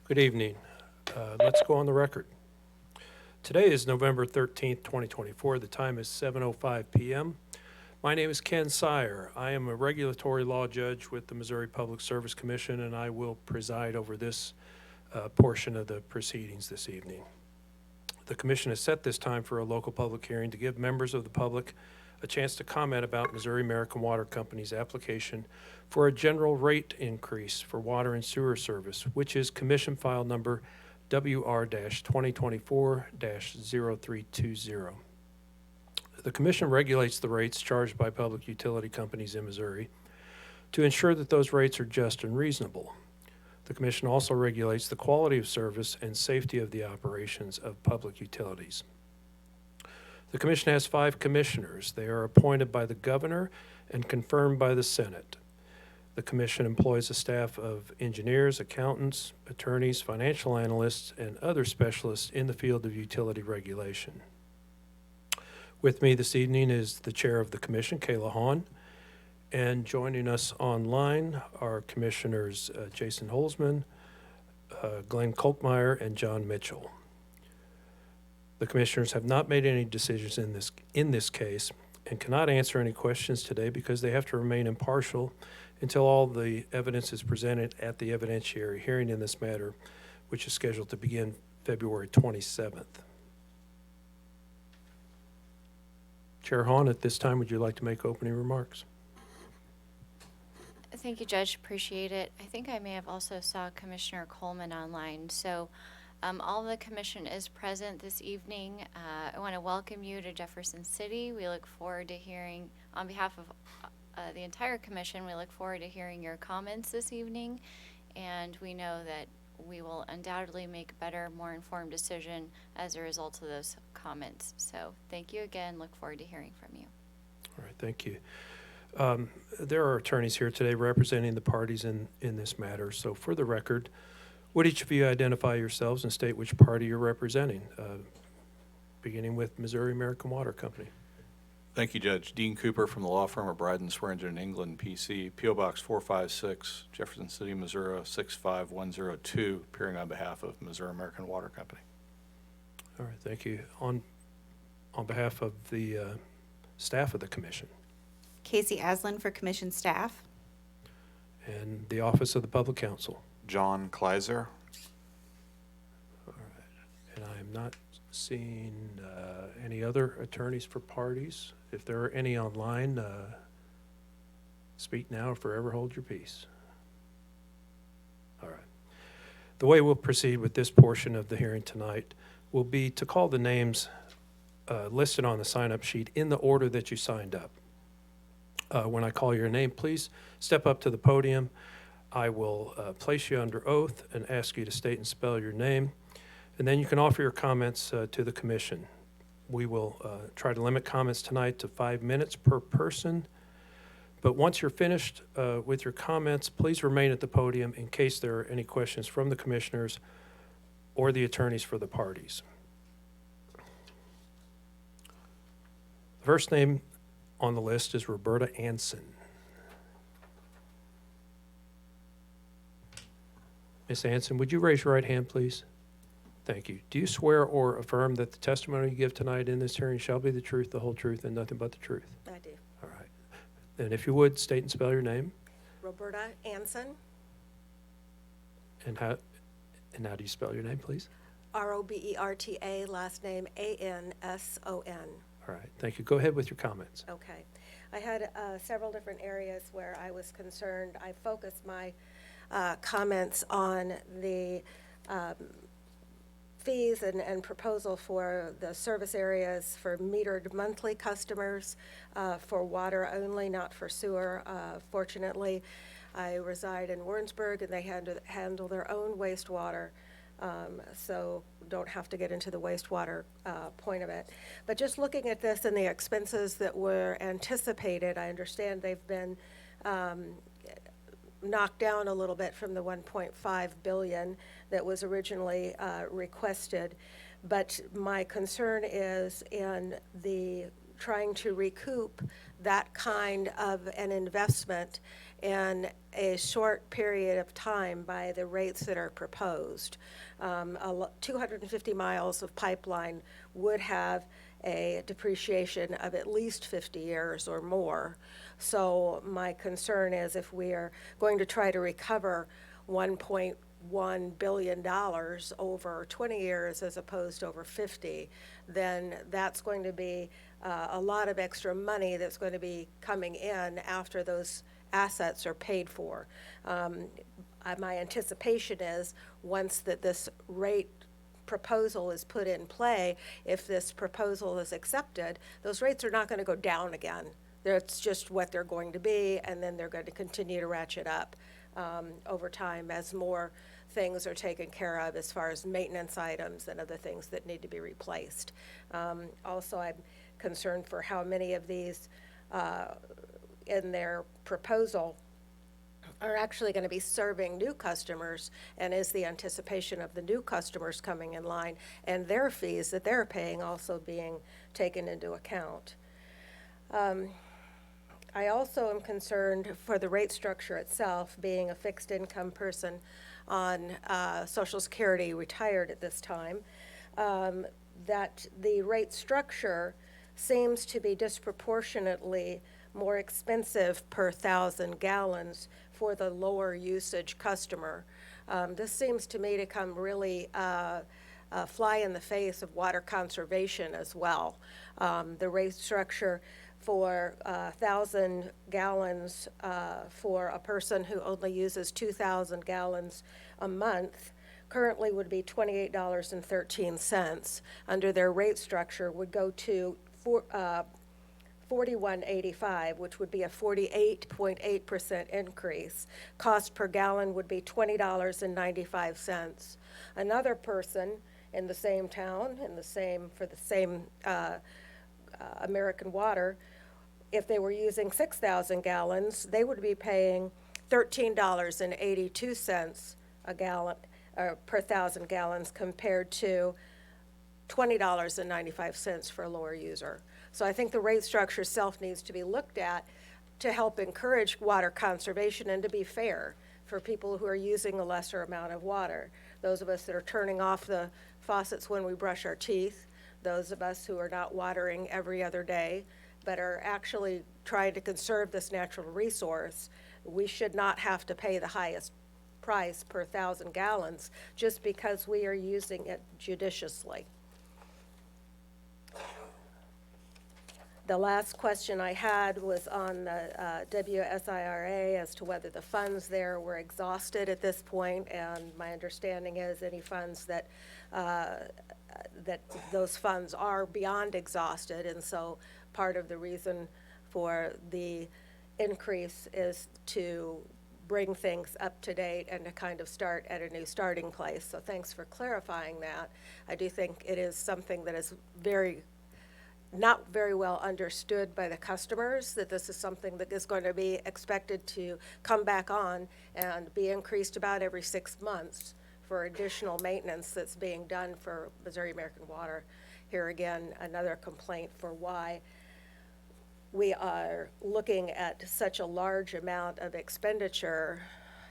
Good evening. Let's go on the record. Today is November 13th, 2024. The time is 7:05 p.m. My name is Ken Sire. I am a regulatory law judge with the Missouri Public Service Commission, and I will preside over this portion of the proceedings this evening. The commission has set this time for a local public hearing to give members of the public a chance to comment about Missouri American Water Company's application for a general rate increase for water and sewer service, which is commission file number WR-2024-0320. The commission regulates the rates charged by public utility companies in Missouri to ensure that those rates are just and reasonable. The commission also regulates the quality of service and safety of the operations of public utilities. The commission has 5 commissioners. They are appointed by the governor and confirmed by the Senate. The commission employs a staff of engineers, accountants, attorneys, financial analysts, and other specialists in the field of utility regulation. With me this evening is the chair of the commission, Kayla Hahn, and joining us online are commissioners Jason Holzman, Glenn Kolkmeyer, and John Mitchell. The commissioners have not made any decisions in this case and cannot answer any questions today because they have to remain impartial until all the evidence is presented at the evidentiary hearing in this matter, which is scheduled to begin February 27th. Chair Hahn, at this time, would you like to make opening remarks? Thank you, Judge. Appreciate it. I think I may have also saw Commissioner Coleman online. So all the commission is present this evening. I want to welcome you to Jefferson City. We look forward to hearing, on behalf of the entire commission, we look forward to hearing your comments this evening. And we know that we will undoubtedly make a better, more informed decision as a result of those comments. So thank you again. Look forward to hearing from you. All right, thank you. There are attorneys here today representing the parties in this matter. So for the record, would each of you identify yourselves and state which party you're representing, beginning with Missouri American Water Company? Thank you, Judge. Dean Cooper from the law firm of Bryden, Swearingen in England, PC, P.O. Box 456, Jefferson City, Missouri 65102, appearing on behalf of Missouri American Water Company. All right, thank you. On behalf of the staff of the commission Casey Aslin for commission staff. and the Office of the Public Counsel. John Kleiser. All right, and I am not seeing any other attorneys for parties. If there are any online, speak now or forever hold your peace. All right. The way we'll proceed with this portion of the hearing tonight will be to call the names listed on the sign-up sheet in the order that you signed up. When I call your name, please step up to the podium. I will place you under oath and ask you to state and spell your name, and then you can offer your comments to the commission. We will try to limit comments tonight to 5 minutes per person, but once you're finished with your comments, please remain at the podium in case there are any questions from the commissioners or the attorneys for the parties. The first name on the list is Roberta Anson. Ms. Anson, would you raise your right hand, please? Thank you. Do you swear or affirm that the testimony you give tonight in this hearing shall be the truth, the whole truth, and nothing but the truth? I do. All right. And if you would, state and spell your name. Roberta Anson, And how do you spell your name, please? Roberta, last name Anson. All right. Thank you. Go ahead with your comments. Okay. I had several different areas where I was concerned. I focused my comments on the fees and proposal for the service areas for metered monthly customers, for water only, not for sewer. Fortunately, I reside in Warrensburg, and they handle their own wastewater, so don't have to get into the wastewater point of it. But just looking at this and the expenses that were anticipated, I understand they've been knocked down a little bit from the 1.5 billion that was originally requested. But my concern is in the trying to recoup that kind of an investment in a short period of time by the rates that are proposed. 250 miles of pipeline would have a depreciation of at least 50 years or more. So my concern is if we are going to try to recover $1.1 billion over 20 years as opposed to over 50, then that's going to be a lot of extra money that's going to be coming in after those assets are paid for. My anticipation is once that this rate proposal is put in play, if this proposal is accepted, those rates are not going to go down again. That's just what they're going to be, and then they're going to continue to ratchet up over time as more things are taken care of as far as maintenance items and other things that need to be replaced. Also, I'm concerned for how many of these in their proposal are actually going to be serving new customers, and is the anticipation of the new customers coming in line and their fees that they're paying also being taken into account. I also am concerned for the rate structure itself, being a fixed income person on Social Security, retired at this time, that the rate structure seems to be disproportionately more expensive per 1,000 gallons for the lower usage customer. This seems to me to come really fly in the face of water conservation as well. The rate structure for 1,000 gallons for a person who only uses 2,000 gallons a month currently would be $28.13. Under their rate structure would go to $41.85, which would be a 48.8% increase. Cost per gallon would be $20.95. Another person in the same town, for the same American Water, if they were using 6,000 gallons, they would be paying $13.82 a gallon per 1,000 gallons compared to $20.95 for a lower user. So I think the rate structure itself needs to be looked at to help encourage water conservation and to be fair for people who are using a lesser amount of water. Those of us that are turning off the faucets when we brush our teeth, those of us who are not watering every other day, but are actually trying to conserve this natural resource, we should not have to pay the highest price per 1,000 gallons just because we are using it judiciously. The last question I had was on the WSIRA as to whether the funds there were exhausted at this point, and my understanding is any funds that those funds are beyond exhausted, and so part of the reason for the increase is to bring things up to date and to kind of start at a new starting place. So thanks for clarifying that. I do think it is something that is not very well understood by the customers, that this is something that is going to be expected to come back on and be increased about every 6 months for additional maintenance that's being done for Missouri American Water. Here again, another complaint for why we are looking at such a large amount of expenditure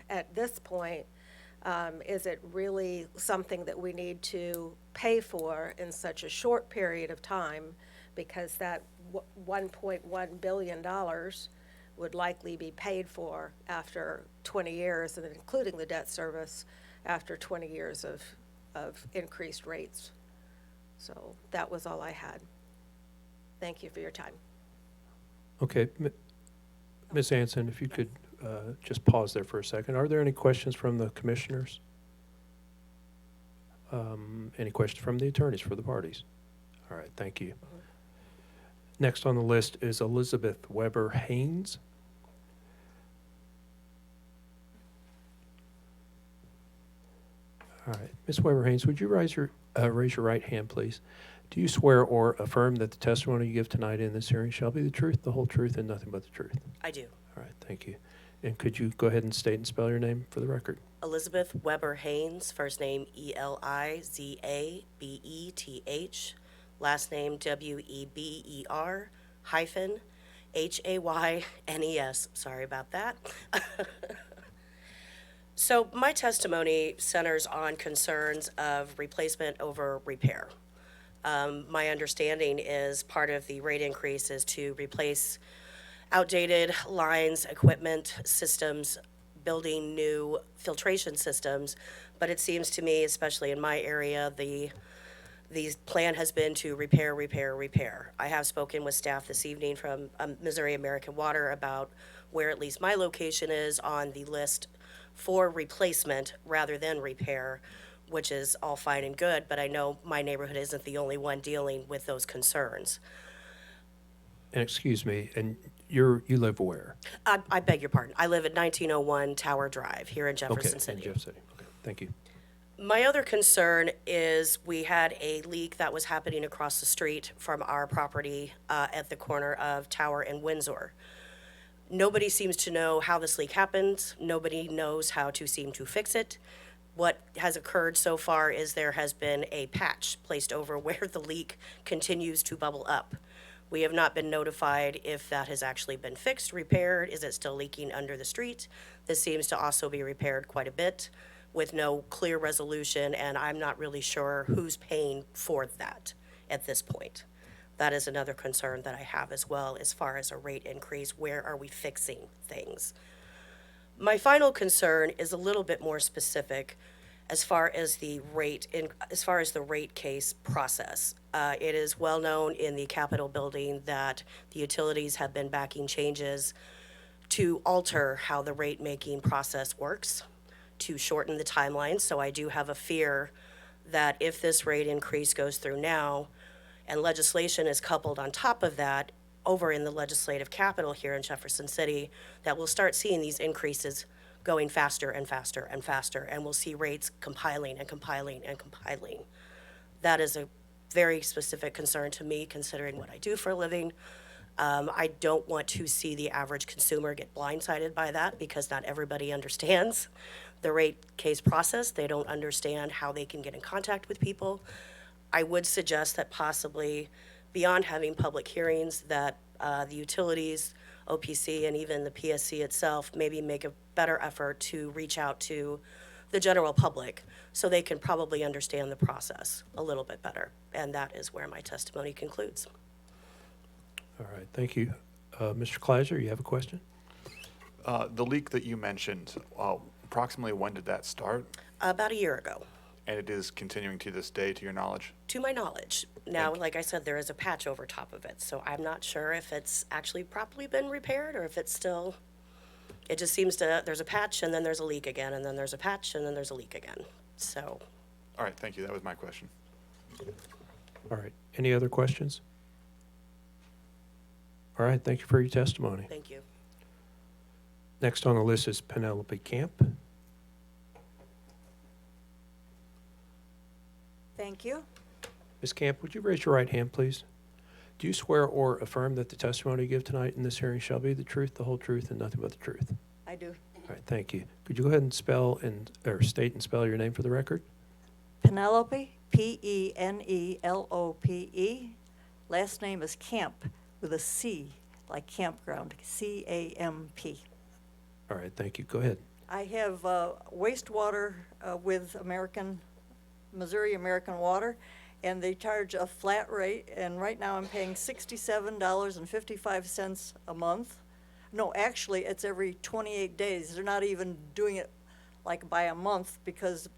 at this point. Is it really something that we need to pay for in such a short period of time? Because that $1.1 billion would likely be paid for after 20 years, and including the debt service after 20 years of increased rates. So that was all I had. Thank you for your time. Okay, Ms. Anson, if you could just pause there for a second. Are there any questions from the commissioners? Any questions from the attorneys for the parties? All right, thank you. Next on the list is Elizabeth Weber Haynes. All right, Ms. Weber Haynes, would you raise your right hand, please? Do you swear or affirm that the testimony you give tonight in this hearing shall be the truth, the whole truth, and nothing but the truth? I do. All right, thank you. And could you go ahead and state and spell your name for the record? Elizabeth Weber Haynes, first name Elizabeth, last name Weber Haynes. Sorry about that. So my testimony centers on concerns of replacement over repair. My understanding is part of the rate increase is to replace outdated lines, equipment, systems, building new filtration systems. But it seems to me, especially in my area, the plan has been to repair, repair, repair. I have spoken with staff this evening from Missouri American Water about where at least my location is on the list for replacement rather than repair, which is all fine and good, but I know my neighborhood isn't the only one dealing with those concerns. And excuse me, and you live where? I beg your pardon. I live at 1901 Tower Drive here in Jefferson Okay, City. in Jeff City. Okay, thank you. My other concern is we had a leak that was happening across the street from our property at the corner of Tower and Windsor. Nobody seems to know how this leak happened. Nobody knows how to seem to fix it. What has occurred so far is there has been a patch placed over where the leak continues to bubble up. We have not been notified if that has actually been fixed, repaired. Is it still leaking under the street? This seems to also be repaired quite a bit with no clear resolution, and I'm not really sure who's paying for that at this point. That is another concern that I have as well as far as a rate increase. Where are we fixing things? My final concern is a little bit more specific as far as the rate case process. It is well known in the Capitol building that the utilities have been backing changes to alter how the rate making process works, to shorten the timeline. So I do have a fear that if this rate increase goes through now and legislation is coupled on top of that over in the legislative capital here in Jefferson City, that we'll start seeing these increases going faster and faster and faster, and we'll see rates compiling and compiling and compiling. That is a very specific concern to me, considering what I do for a living. I don't want to see the average consumer get blindsided by that, because not everybody understands the rate case process. They don't understand how they can get in contact with people. I would suggest that possibly, beyond having public hearings, that the utilities, OPC, and even the PSC itself maybe make a better effort to reach out to the general public so they can probably understand the process a little bit better. And that is where my testimony concludes. All right, thank you. Mr. Kleiser, you have a question? The leak that you mentioned, approximately when did that start? About a year ago, And it is continuing to this day, to your knowledge? to my knowledge. Now, Thank you. like I said, there is a patch over top of it, so I'm not sure if it's actually properly been repaired or if it's still, it just seems to, there's a patch and then there's a leak again, and then there's a patch and then there's a leak again. So, All right, thank you. That was my question. All right, any other questions? All right, thank you for your testimony. thank you. Next on the list is Penelope Camp. Thank you. Ms. Camp, would you raise your right hand, please? Do you swear or affirm that the testimony you give tonight in this hearing shall be the truth, the whole truth, and nothing but the truth? I do. All right, thank you. Could you go ahead and state and spell your name for the record? Penelope, Penelope. Last name is Camp with a C, like campground, CAMP. All right, thank you. Go ahead. I have wastewater with Missouri American Water, and they charge a flat rate, and right now I'm paying $67.55 a month. No, actually, it's every 28 days. They're not even doing it like by a month, because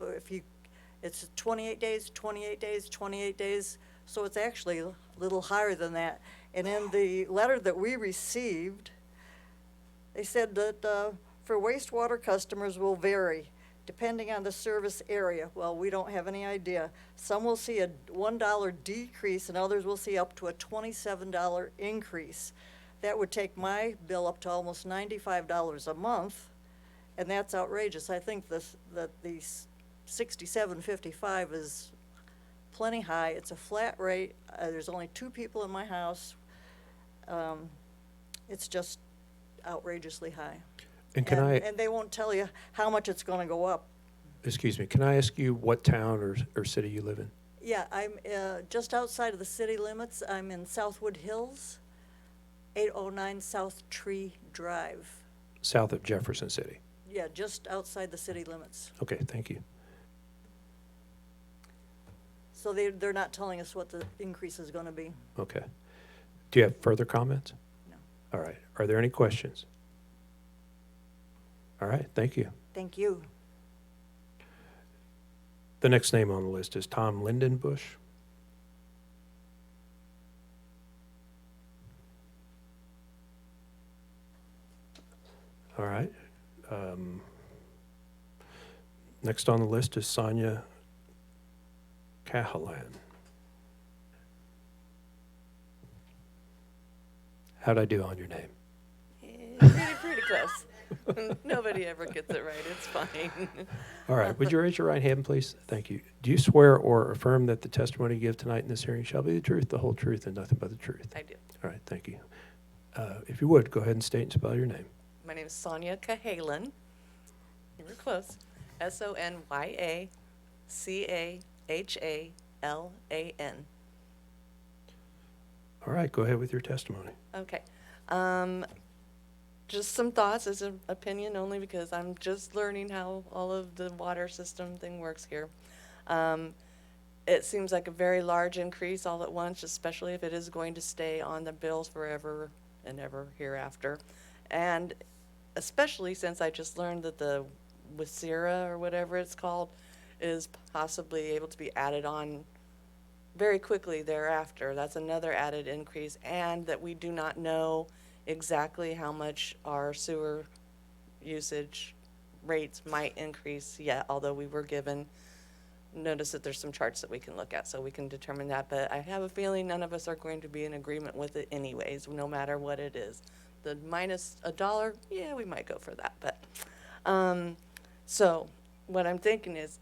it's 28 days, 28 days, 28 days, so it's actually a little higher than that. And in the letter that we received, they said that for wastewater customers will vary depending on the service area. Well, we don't have any idea. Some will see a $1 decrease and others will see up to a $27 increase. That would take my bill up to almost $95 a month, and that's outrageous. I think that the $67.55 is plenty high. It's a flat rate. There's only 2 people in my house. It's just outrageously high. And can And they won't tell you how much it's going to go up. excuse me, can I ask you what town or city you live in? Yeah, I'm just outside of the city limits. I'm in Southwood Hills, 809 South Tree Drive. South of Jefferson City. Yeah, just outside the city limits. Okay, thank you. So they're not telling us what the increase is gonna be. Okay. Do you have further comments? No. All right. Are there any questions? All right, thank you. Thank you. The next name on the list is Tom Lindenbush. All right. Next on the list is Sonia Cahalan. How'd I do on your name? Pretty close. Nobody ever gets it right. It's fine. All right, would you raise your right hand, please? Thank you. Do you swear or affirm that the testimony you give tonight in this hearing shall be the truth, the whole truth, and nothing but the truth? I do. All right, thank you. If you would, go ahead and state and spell your name. My name is Sonia Cahalan. You were close. SonyACahalan. All right, go ahead with your testimony. Okay. Just some thoughts as an opinion only because I'm just learning how all of the water system thing works here. It seems like a very large increase all at once, especially if it is going to stay on the bills forever and ever hereafter. And especially since I just learned that the Wasira or whatever it's called is possibly able to be added on very quickly thereafter. That's another added increase, and that we do not know exactly how much our sewer usage rates might increase yet, although we were given notice that there's some charts that we can look at so we can determine that. But I have a feeling none of us are going to be in agreement with it anyways, no matter what it is. The minus $1, yeah, we might go for that. But so what I'm thinking is,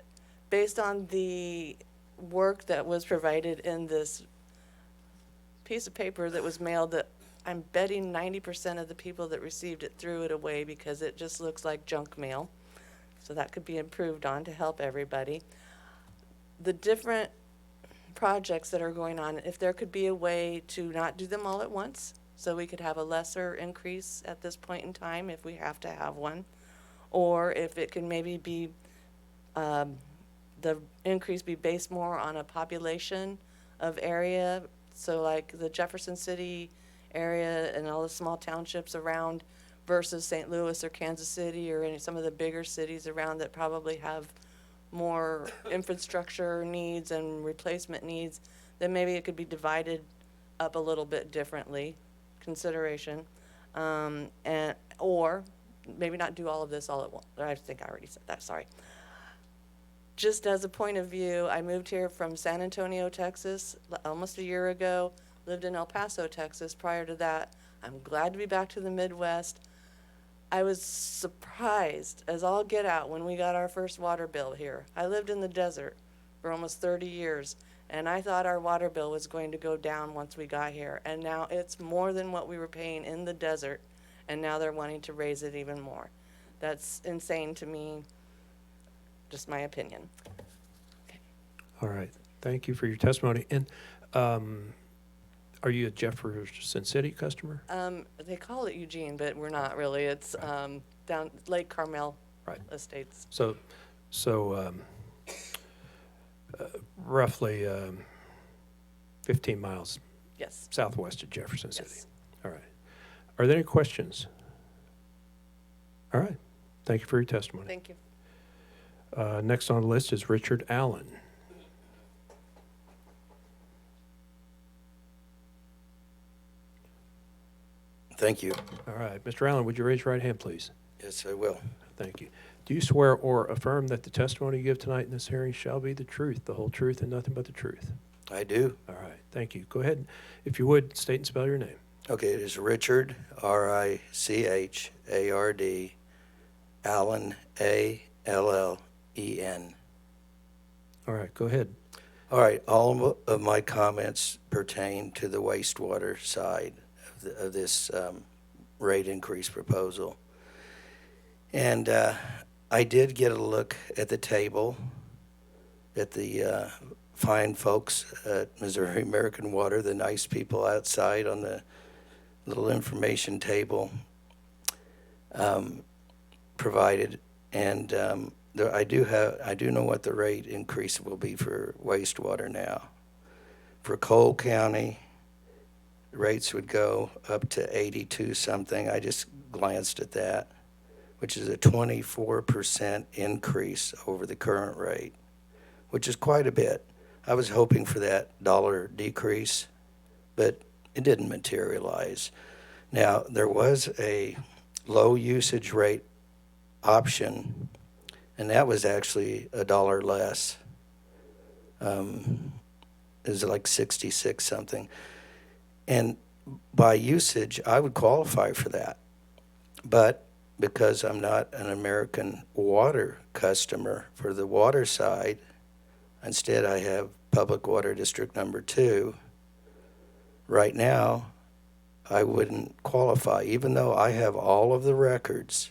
based on the work that was provided in this piece of paper that was mailed, that I'm betting 90% of the people that received it threw it away because it just looks like junk mail. So that could be improved on to help everybody. The different projects that are going on, if there could be a way to not do them all at once, so we could have a lesser increase at this point in time if we have to have one, or if it can maybe be the increase be based more on a population of area, so like the Jefferson City area and all the small townships around versus St. Louis or Kansas City or some of the bigger cities around that probably have more infrastructure needs and replacement needs, then maybe it could be divided up a little bit differently, consideration, and or maybe not do all of this all at once. I think I already said that, sorry. Just as a point of view, I moved here from San Antonio, Texas, almost a year ago, lived in El Paso, Texas prior to that. I'm glad to be back to the Midwest. I was surprised as all get out when we got our first water bill here. I lived in the desert for almost 30 years, and I thought our water bill was going to go down once we got here. And now it's more than what we were paying in the desert, and now they're wanting to raise it even more. That's insane to me, just my opinion. Okay. All right, thank you for your testimony. And are you a Jefferson City customer? They call it Eugene, but we're not really. It's down Lake Carmel Right. Estates. So roughly 15 miles Yes. southwest of Jefferson City. Yes. All right. Are there any questions? All right. Thank you for your testimony. Thank you. Next on the list is Richard Allen. Thank you. All right. Mr. Allen, would you raise your right hand, please? Yes, I will. Thank you. Do you swear or affirm that the testimony you give tonight in this hearing shall be the truth, the whole truth, and nothing but the truth? I do. All right. Thank you. Go ahead. If you would, state and spell your name. Okay, it is Richard, R-I-C-H-A-R-D, Allen, A-L-L-E-N. All right. Go ahead. All right, all of my comments pertain to the wastewater side of this rate increase proposal. And I did get a look at the table at the fine folks at Missouri American Water, the nice people outside on the little information table provided, and I do know what the rate increase will be for wastewater now. For Cole County, rates would go up to 82 something. I just glanced at that, which is a 24% increase over the current rate, which is quite a bit. I was hoping for that dollar decrease, but it didn't materialize. Now, there was a low usage rate option, and that was actually $1 less. It was like 66 something. And by usage, I would qualify for that. But because I'm not an American Water customer for the water side, instead I have Public Water District Number 2, right now I wouldn't qualify, even though I have all of the records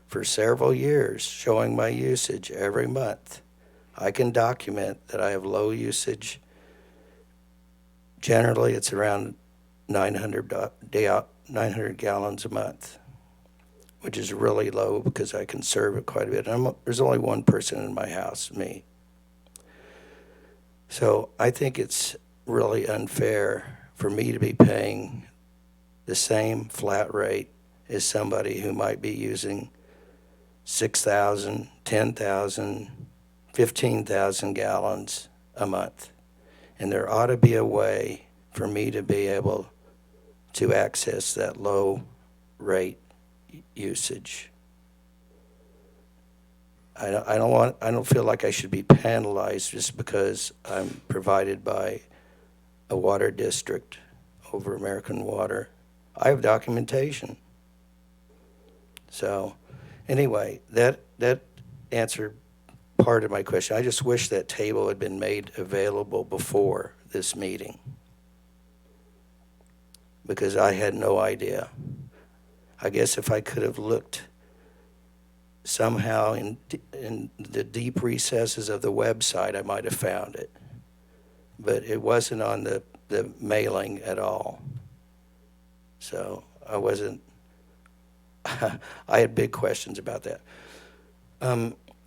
for several years showing my usage every month. I can document that I have low usage. Generally, it's around 900 gallons a month, which is really low because I conserve it quite a bit. There's only one person in my house, me. So I think it's really unfair for me to be paying the same flat rate as somebody who might be using 6,000, 10,000, 15,000 gallons a month. And there ought to be a way for me to be able to access that low rate usage. I don't feel like I should be penalized just because I'm provided by a water district over American Water. I have documentation. So anyway, that answered part of my question. I just wish that table had been made available before this meeting, because I had no idea. I guess if I could have looked somehow in the deep recesses of the website, I might have found it. But it wasn't on the mailing at all. So I wasn't, I had big questions about that.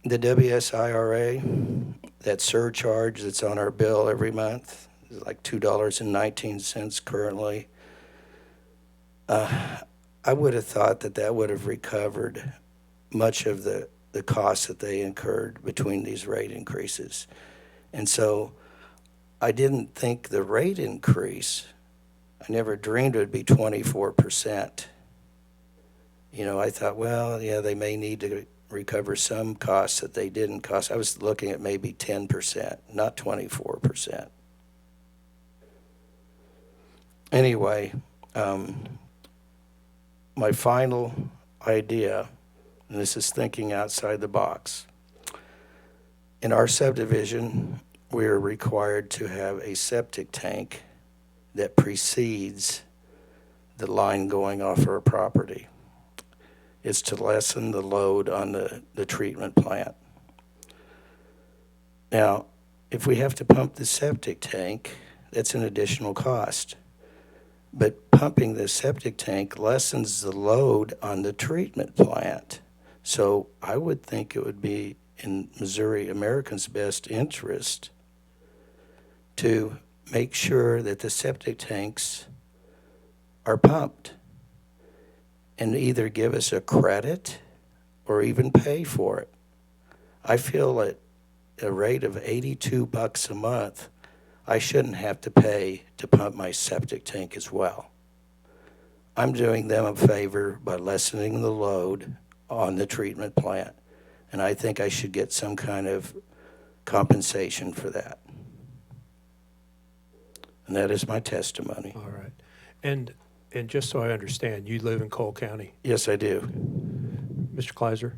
The WSIRA, that surcharge that's on our bill every month, is like $2.19 currently. I would have thought that would have recovered much of the costs that they incurred between these rate increases. And so I didn't think the rate increase, I never dreamed it would be 24%. You know, I thought, well, yeah, they may need to recover some costs that they didn't cost. I was looking at maybe 10%, not 24%. Anyway, my final idea, and this is thinking outside the box. In our subdivision, we are required to have a septic tank that precedes the line going off our property. It's to lessen the load on the treatment plant. Now, if we have to pump the septic tank, that's an additional cost. But pumping the septic tank lessens the load on the treatment plant. So I would think it would be in Missouri Americans' best interest to make sure that the septic tanks are pumped and either give us a credit or even pay for it. I feel at a rate of $82 a month, I shouldn't have to pay to pump my septic tank as well. I'm doing them a favor by lessening the load on the treatment plant, and I think I should get some kind of compensation for that. And that is my testimony. All right. And just so I understand, you live in Cole County. Yes, I do. Mr. Kleiser?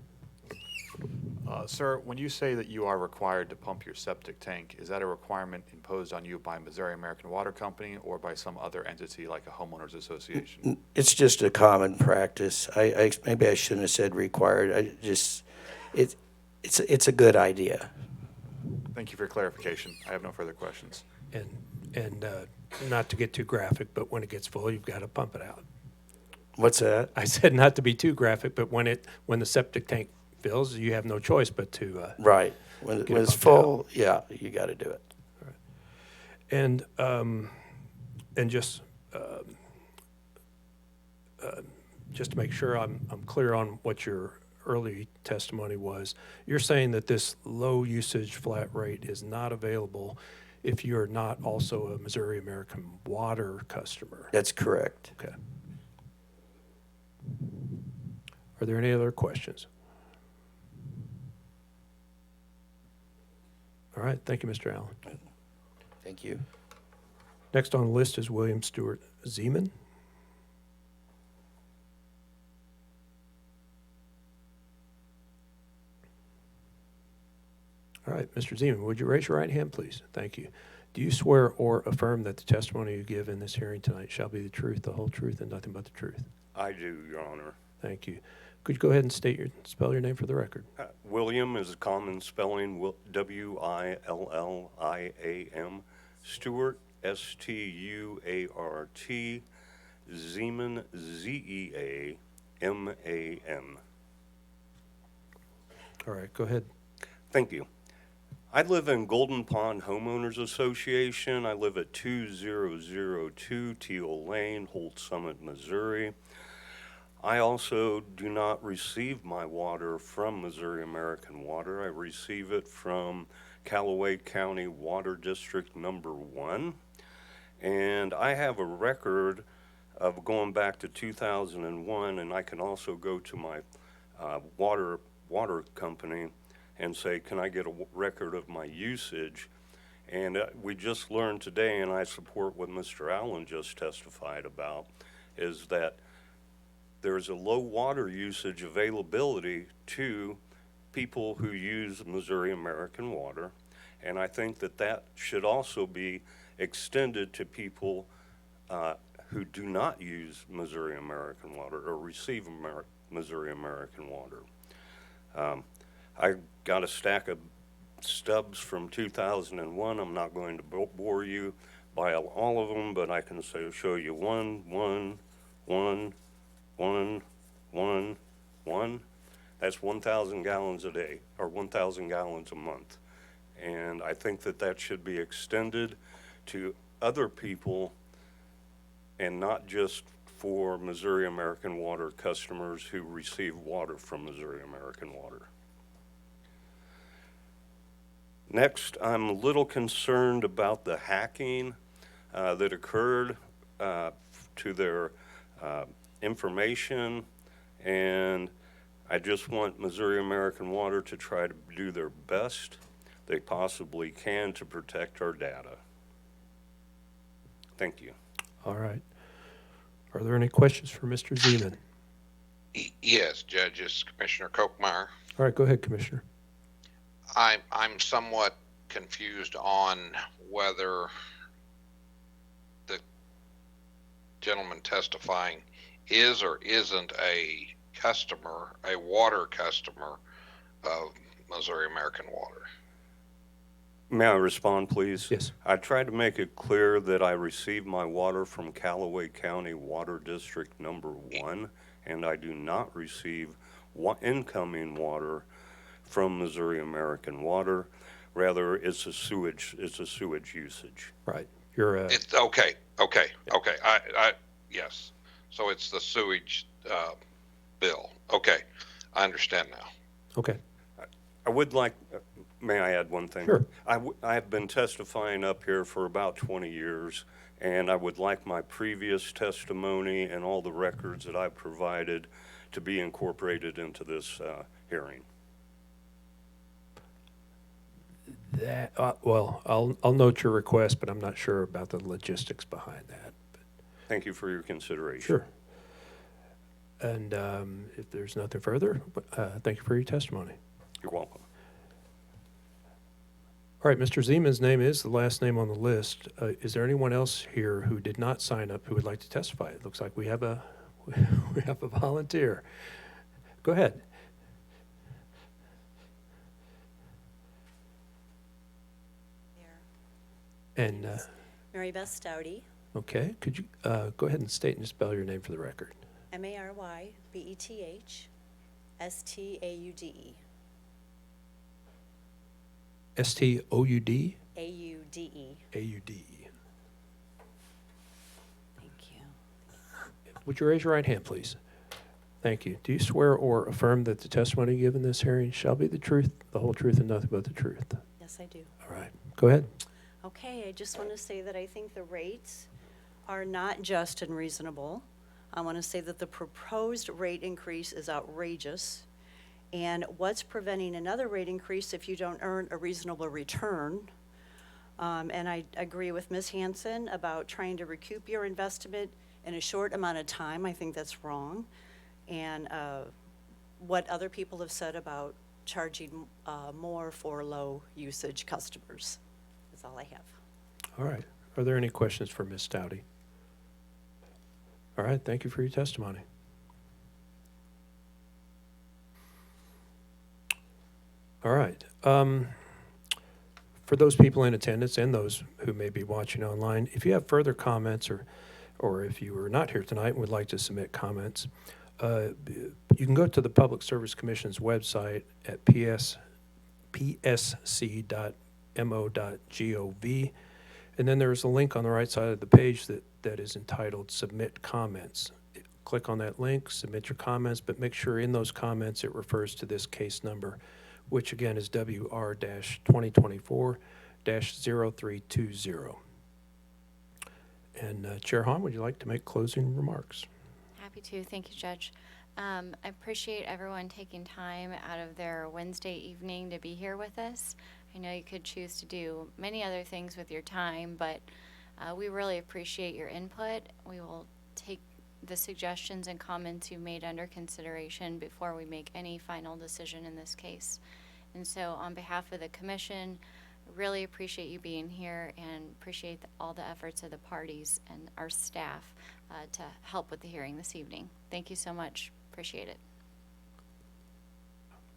Sir, when you say that you are required to pump your septic tank, is that a requirement imposed on you by Missouri American Water Company or by some other entity like a homeowners association? It's just a common practice. Maybe I shouldn't have said required. It's a good idea. Thank you for your clarification. I have no further questions. And not to get too graphic, but when it gets full, you've got to pump it out. What's that? I said not to be too graphic, but when the septic tank fills, you have no choice but to, Right. When Get when it it's pumped out. full, yeah, you got to do it. and just, just to make sure I'm clear on what your early testimony was, you're saying that this low usage flat rate is not available if you're not also a Missouri American Water customer? That's correct. Okay. Are there any other questions? All right, thank you, Mr. Allen. Thank you. Next on the list is William Stewart Zeman. All right, Mr. Zeman, would you raise your right hand, please? Thank you. Do you swear or affirm that the testimony you give in this hearing tonight shall be the truth, the whole truth, and nothing but the truth? I do, Your Honor. Thank you. Could you go ahead and spell your name for the record? William is a common spelling, William. Stewart, Stuart. Zeman, Zeaman. All right, go ahead. Thank you. I live in Golden Pond Homeowners Association. I live at 2002 Teal Lane, Holt Summit, Missouri. I also do not receive my water from Missouri American Water. I receive it from Callaway County Water District Number 1. And I have a record of going back to 2001, and I can also go to my water company and say, can I get a record of my usage? And we just learned today, and I support what Mr. Allen just testified about, is that there's a low water usage availability to people who use Missouri American Water. And I think that that should also be extended to people who do not use Missouri American Water or receive Missouri American Water. I got a stack of stubs from 2001. I'm not going to bore you by all of them, but I can show you one. That's 1,000 gallons a day, or 1,000 gallons a month. And I think that that should be extended to other people and not just for Missouri American Water customers who receive water from Missouri American Water. Next, I'm a little concerned about the hacking that occurred to their information, and I just want Missouri American Water to try to do their best they possibly can to protect our data. Thank you. All right. Are there any questions for Mr. Zeman? Yes, Judges, Commissioner Kochmeyer. All right, go ahead, Commissioner. I'm somewhat confused on whether the gentleman testifying is or isn't a customer, a water customer of Missouri American Water. May I respond, please? Yes. I tried to make it clear that I receive my water from Callaway County Water District Number 1, and I do not receive incoming water from Missouri American Water. Rather, it's a sewage usage. Right. You're It's okay. Yes. So it's the sewage bill. Okay. I understand now. okay. I would like, may I add one thing? Sure. I have been testifying up here for about 20 years, and I would like my previous testimony and all the records that I provided to be incorporated into this hearing. That well, I'll note your request, but I'm not sure about the logistics behind that. Thank you for your consideration. Sure. And if there's nothing further, thank you for your testimony. You're welcome. All right, Mr. Zeman's name is the last name on the list. Is there anyone else here who did not sign up who would like to testify? It looks like we have a volunteer. Go ahead. And Mary Beth Stouty, okay, could you go ahead and state and spell your name for the record? MARYBETH STAUDE. STOUD? AUDE. AUD. Thank you. Would you raise your right hand, please? Thank you. Do you swear or affirm that the testimony given in this hearing shall be the truth, the whole truth, and nothing but the truth? Yes, I do. All right. Go ahead. Okay, I just want to say that I think the rates are not just and reasonable. I want to say that the proposed rate increase is outrageous. And what's preventing another rate increase if you don't earn a reasonable return? And I agree with Ms. Hanson about trying to recoup your investment in a short amount of time. I think that's wrong. And what other people have said about charging more for low usage customers. That's all I have. All right. Are there any questions for Ms. Stoudy? All right. Thank you for your testimony. All right. For those people in attendance and those who may be watching online, if you have further comments or if you are not here tonight and would like to submit comments, you can go to the Public Service Commission's website at psc.mo.gov, and then there's a link on the right side of the page that is entitled Submit Comments. Click on that link, submit your comments, but make sure in those comments it refers to this case number, which again is WR-2024-0320. And Chair Hahn, would you like to make closing remarks? Happy to. Thank you, Judge. I appreciate everyone taking time out of their Wednesday evening to be here with us. I know you could choose to do many other things with your time, but we really appreciate your input. We will take the suggestions and comments you made under consideration before we make any final decision in this case. And so on behalf of the commission, really appreciate you being here and appreciate all the efforts of the parties and our staff to help with the hearing this evening. Thank you so much. Appreciate it.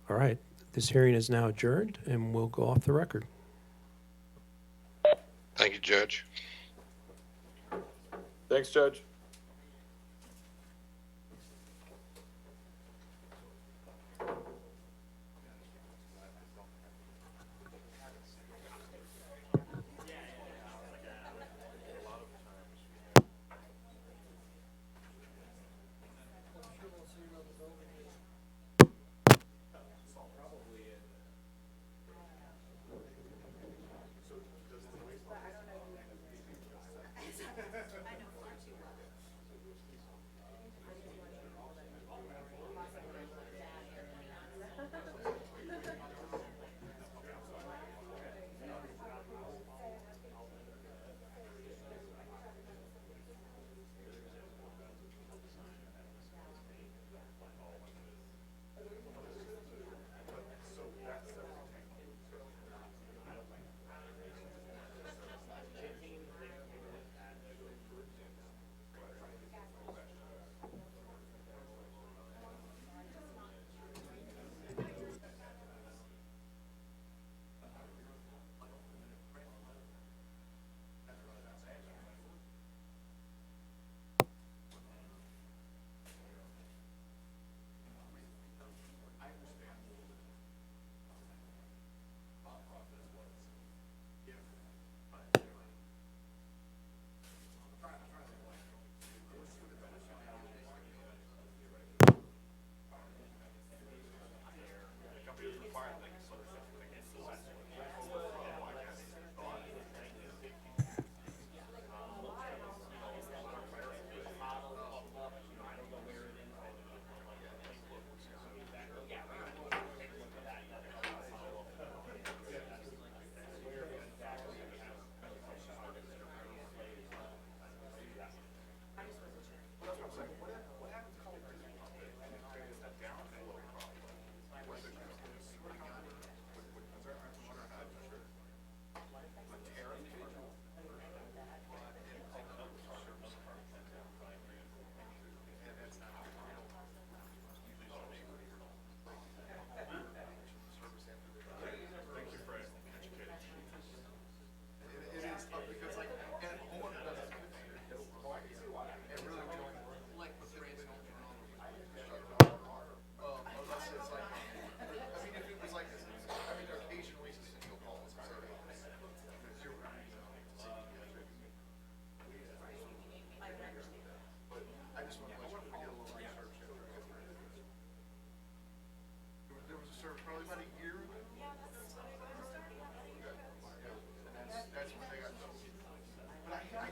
All right. This hearing is now adjourned, and we'll go off the record. Thank you, Judge. Thanks, Judge.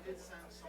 did send some